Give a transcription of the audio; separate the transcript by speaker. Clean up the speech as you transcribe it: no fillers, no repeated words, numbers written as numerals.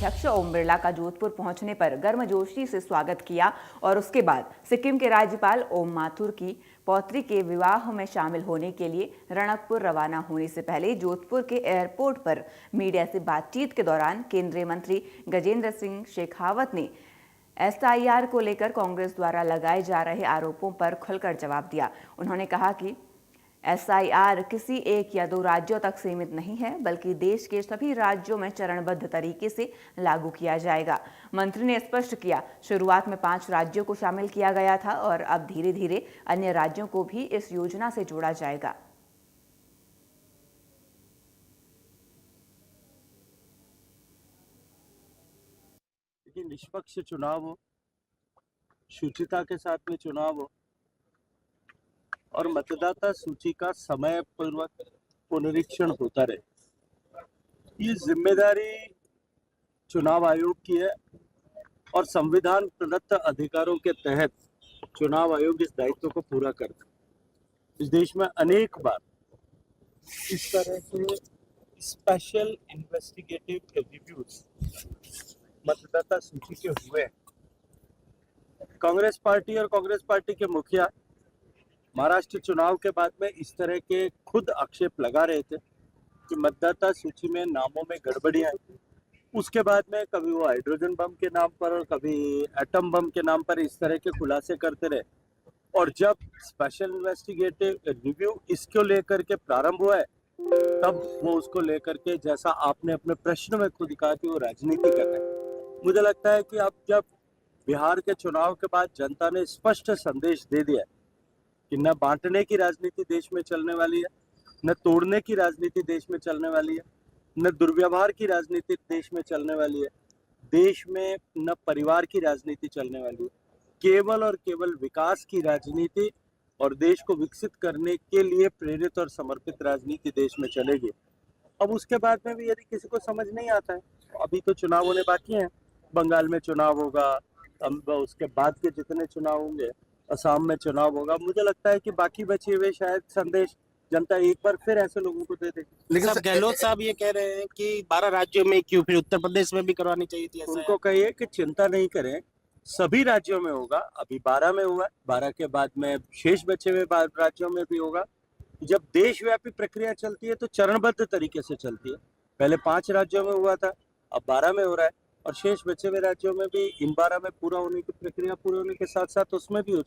Speaker 1: अध्यक्ष ओम बिरला का जोधपुर पहुंचने पर गर्मजोशी से स्वागत किया और उसके बाद सिक्किम के राज्यपाल ओम माथुर की पौत्री के विवाह में शामिल होने के लिए रणकपुर रवाना होने से पहले जोधपुर के एयरपोर्ट पर मीडिया से बातचीत के दौरान केंद्रीय मंत्री गजेंद्र सिंह शेखावत ने एसआईआर को लेकर कांग्रेस द्वारा लगाए जा रहे आरोपों पर खुलकर जवाब दिया। उन्होंने कहा कि एसआईआर किसी एक या दो राज्यों तक सीमित नहीं है, बल्कि देश के सभी राज्यों में चरणबद्ध तरीके से लागू किया जाएगा। मंत्री ने स्पष्ट किया, शुरुआत में 5 राज्यों को शामिल किया गया था और अब धीरे धीरे अन्य राज्यों को भी इस योजना से जोड़ा जाएगा।
Speaker 2: निष्पक्ष चुनाव हो, शुचिता के साथ में चुनाव हो और मतदाता सूची का समय पूर्वक पुनरीक्षण होता रहे, ये जिम्मेदारी चुनाव आयोग की है और संविधान प्रदत्त अधिकारों के तहत चुनाव आयोग इस दायित्व को पूरा करता है। इस देश में अनेक बार इस तरह के स्पेशल इन्वेस्टिगेटिव रिव्यूज मतदाता सूची के हुए। कांग्रेस पार्टी और कांग्रेस पार्टी के मुखिया महाराष्ट्र चुनाव के बाद में इस तरह के खुद आक्षेप लगा रहे थे कि मतदाता सूची में नामों में गड़बड़ियां। उसके बाद में कभी वो हाइड्रोजन बम के नाम पर और कभी एटम बम के नाम पर इस तरह के खुलासे करते रहे। और जब स्पेशल इन्वेस्टिगेटिव रिव्यू इसको लेकर के प्रारंभ हुआ है, तब वो उसको लेकर के, जैसा आपने अपने प्रश्न में खुद कहा कि वो राजनीति कर रहे हैं। मुझे लगता है कि अब जब बिहार के चुनाव के बाद जनता ने स्पष्ट संदेश दे दिया कि न बांटने की राजनीति देश में चलने वाली है, न तोड़ने की राजनीति देश में चलने वाली है, न दुर्व्यवहार की राजनीति देश में चलने वाली है, देश में न परिवार की राजनीति चलने वाली है, केवल और केवल विकास की राजनीति और देश को विकसित करने के लिए प्रेरित और समर्पित राजनीति देश में चलेगी। अब उसके बाद में भी यदि किसी को समझ नहीं आता है, अभी तो चुनाव होने बाकी हैं, बंगाल में चुनाव होगा, अब उसके बाद के जितने चुनाव होंगे, असम में चुनाव होगा, मुझे लगता है कि बाकी बचे हुए शायद संदेश जनता एक बार फिर ऐसे लोगों को दे देगी।
Speaker 3: लेकिन गहलोत साहब ये कह रहे हैं कि 12 राज्यों में क्यों, फिर उत्तर प्रदेश में भी करवानी चाहिए थी।
Speaker 2: उनको कहिए कि चिंता नहीं करें, सभी राज्यों में होगा। अभी 12 में हुआ, 12 के बाद में शेष बचे हुए राज्यों में भी होगा। जब देशव्यापी प्रक्रिया चलती है तो चरणबद्ध तरीके से चलती है। पहले 5 राज्यों में हुआ था, अब 12 में हो रहा है और शेष बचे हुए राज्यों में भी इन 12 में पूरा होने की प्रक्रिया पूरे होने के साथ साथ उसमें भी हो जाए।